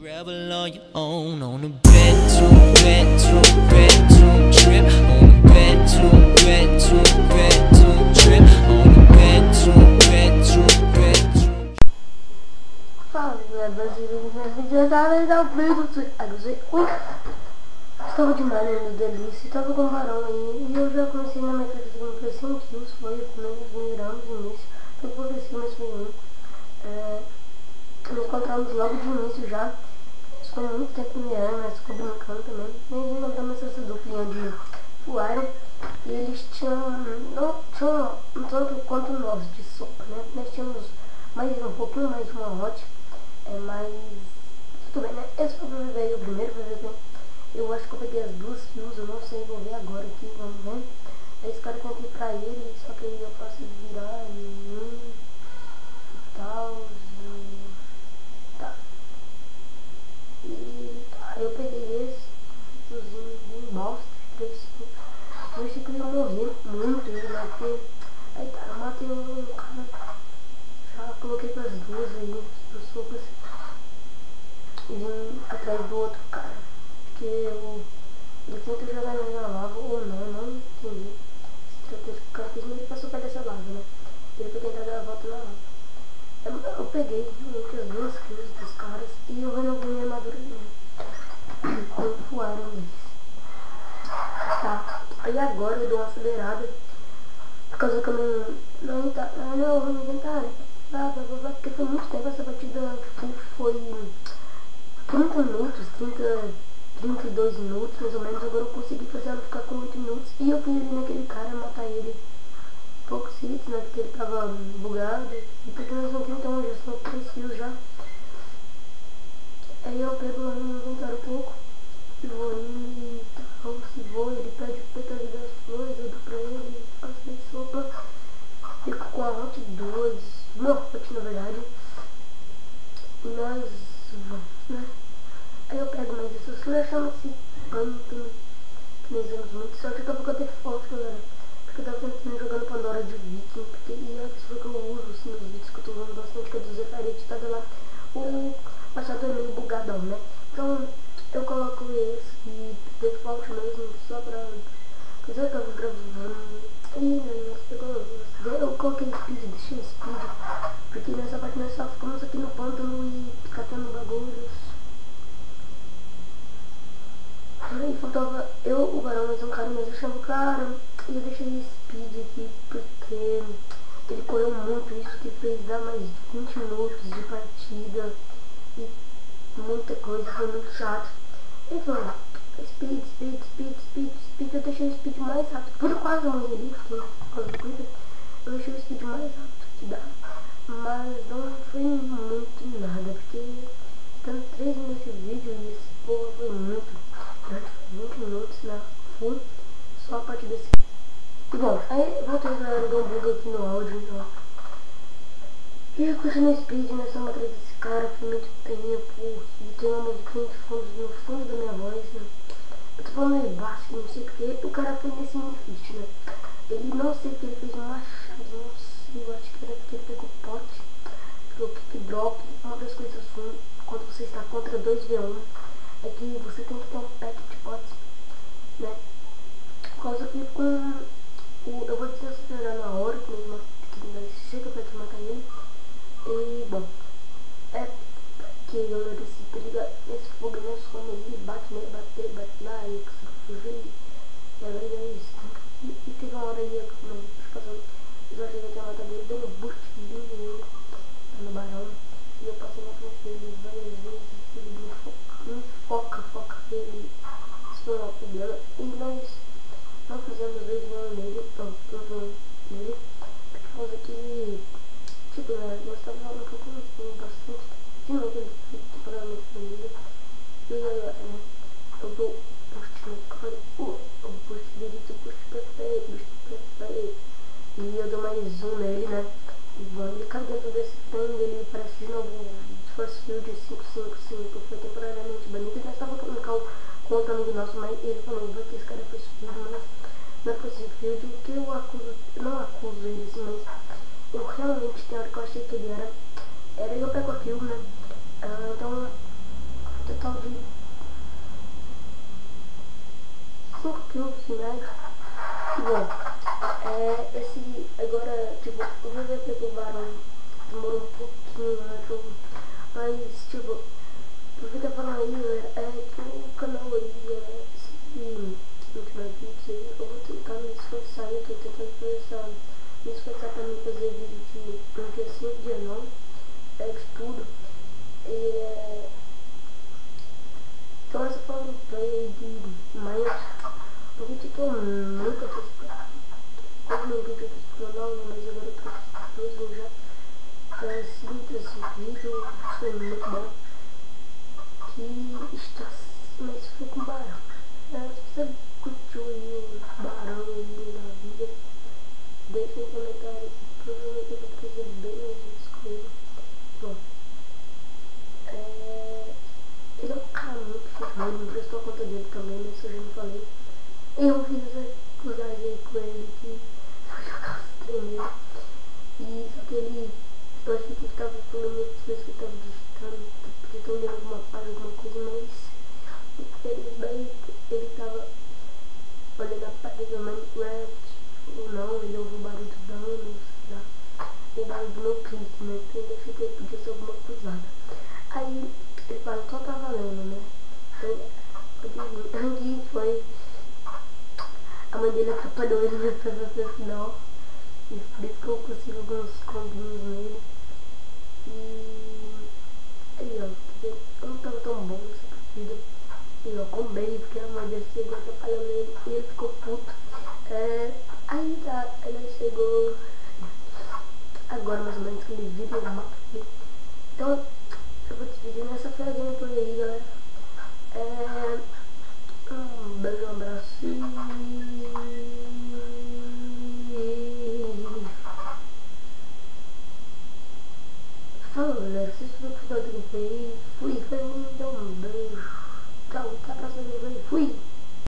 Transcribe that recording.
Travel on your own on a bedroom trip. On a bedroom trip. On a bedroom. Fala galera, brasileiros, nesse vídeo eu tava dar o vídeo estava demais no delícia, estava com um barão aí e eu já comecei na minha carreira com 100 kills, foi o primeiro viramos no início, foi progressivo, mas foi único. Nos encontramos logo de início já, ficou muito tempo mirando, mas ficou brincando também. Nós encontramos essa duplinha de Full Iron e eles não tinham um tanto quanto nós de sopa, né? Nós tínhamos um pouquinho mais de uma hot, mas tudo bem, né? Esse foi o primeiro PVP. Eu acho que eu peguei as duas kills, eu não sei, vou ver agora aqui, vamos ver. Esse cara tem que ir pra ele, só que aí eu posso virar e tal. Tá. E tá, eu peguei esse, bem bosta, 3 segundos. Eu achei que eu ia morrer muito, né? Porque aí tá, eu matei um cara, já coloquei pras duas aí, os socos, e vim atrás do outro cara. Porque ele tenta jogar na lava ou não entendi. Estratégia que o cara fez, mas ele passou perto dessa lava, né? Ele foi tentar dar a volta na lava. Eu peguei entre as duas kills dos caras e eu renovei minha armadura dele. Como voaram eles. Tá. Aí agora eu dou uma acelerada. Por causa que eu não vou me inventar, né? Porque foi muito tempo essa partida, foi 30 minutos, 32 minutos mais ou menos. Agora eu consegui fazer ela ficar com 8 minutos e eu fui ali naquele cara matar ele poucos hits, né, porque ele tava bugado e porque nós não temos, então já são 3 kills já. Aí eu pego lá no inventário um pouco e vou indo e tal, se vou, ele pede metade das flores, eu dou pra ele, faço de sopa, fico com a hot 2, uma hot na verdade, e nós vamos, né. Aí eu pego mais essas flores, chama-se pântano, que nós usamos muito, só que daqui a pouco eu tenho foto, galera, porque eu tava tentando jogando Pandora de Viking, porque e é isso que eu uso assim, nos vídeos que eu tô usando bastante, que é do Zefarete, tá lá, o passador é meio bugadão, né, então eu coloco esse e default mesmo, só pra, quer dizer, eu tava gravando, e eu coloquei speed, deixei speed, porque nessa parte nós só ficamos aqui no pântano e catando bagulhos. Aí faltava eu, o barão, mais um cara, mas eu chamo o cara e eu deixei speed aqui porque ele correu muito, isso que fez dar mais de 20 minutos de partida e muita coisa, foi muito chato. Ele falou, speed, eu deixei o speed mais rápido, por quase eu morri ali, porque por causa do clipe, eu deixei o speed mais rápido que dá, mas não foi muito nada, porque estando 3 nesse vídeo e esse povo foi muito. 20 minutos na full, só a partir desse. E bom, aí voltei pra dar um bug aqui no áudio, então. E eu continuei speed nessa matéria desse cara, foi muito tempo. E tem uma musiquinha de fundo, no fundo da minha voz, né? Eu tô falando meio baixo, não sei porque o cara foi nesse minifist, né? Ele não sei porque ele fez um machado, não sei, eu acho que era porque ele pegou pote, pegou kick drop. Uma das coisas quando você está contra 2v1 é que você tem que ter um pack de potes, né? Por causa que com eu vou desacelerar na hora que nós chega perto de matar ele. E bom, que eu mereci, tá ligado? Esse fogo nós como ele bate nele, bate lá e fugir. E agora é isso. E teve uma hora aí, eu achei que eu tinha matado ele, deu um boost lindo nele, tá no barão. E eu passei na frente dele várias vezes, ele me foca ele, estourou a dela, e nós não fizemos 2v1 nele, não, 2v1 nele, por causa que, tipo, né, nós estávamos um pouco bastante, de novo, ele foi temporariamente família, e agora, né, eu dou boost no cara, o boost dele, o boost perfeito, e eu dou mais um nele, né, e bom, ele cai dentro desse frame, ele parece de novo Force Field 555, foi temporariamente banido. Nós estávamos com outro amigo nosso, mas ele falou que esse cara foi Field, mas não é Force Field, o que eu acuso, não acuso ele assim, mas eu realmente, tem hora que eu achei que ele era eu pego a kill, né, então de 5 quilos de média. E bom, esse agora, tipo, eu vou ver pelo barão, demorou um pouquinho, né, jogo. Mas, tipo, por que tá falando aí, galera, que o canal aí, se não tiver vídeos aí, eu vou tentar me esforçar, eu tô tentando me esforçar pra mim fazer vídeo de um dia sim, um dia não, de tudo. Então essa foi uma play de Minecraft, um vídeo que eu nunca fiz quase no vídeo eu fiz pro canal, mas agora eu tô já simples esse vídeo, foi muito bom, que está, mas foi com barão, se você curtiu aí o barão aí da vida, deixa um comentário, provavelmente eu vou trazer bem mais vídeos com ele. Bom, ele é um cara muito difícil, ele me prestou a conta dele também, mas eu já não falei. Eu fiz essa cruzagem com ele que foi jogar os treinos. E só que ele, eu achei que ele tava falando muitas coisas que ele tava digitando lendo alguma página, alguma coisa, mas infelizmente ele tava olhando a página do Minecraft, ou não, ele ouviu o barulho do dano, sei lá, o barulho do meu clipe, né? Então eu achei que ele podia ser alguma cruzada. Aí ele falou, só tá valendo, né? Então, aqui foi. A mãe dele atrapalhou ele no PVP final. E por isso que eu consigo alguns combinhos nele. E aí, ó, eu não tava tão bom nessa partida. E ó, combei, porque a mãe dele chegou atrapalhando ele e ele ficou puto. Aí tá, ela chegou agora mais ou menos que ele vira o mapa dele. Então, eu vou te pedir nessa foi a gameplay aí, galera. Um beijo, um abraço e falou, galera. Se vocês gostou do gameplay, fui, foi um beijo. Tchau, até a próxima gameplay. Fui!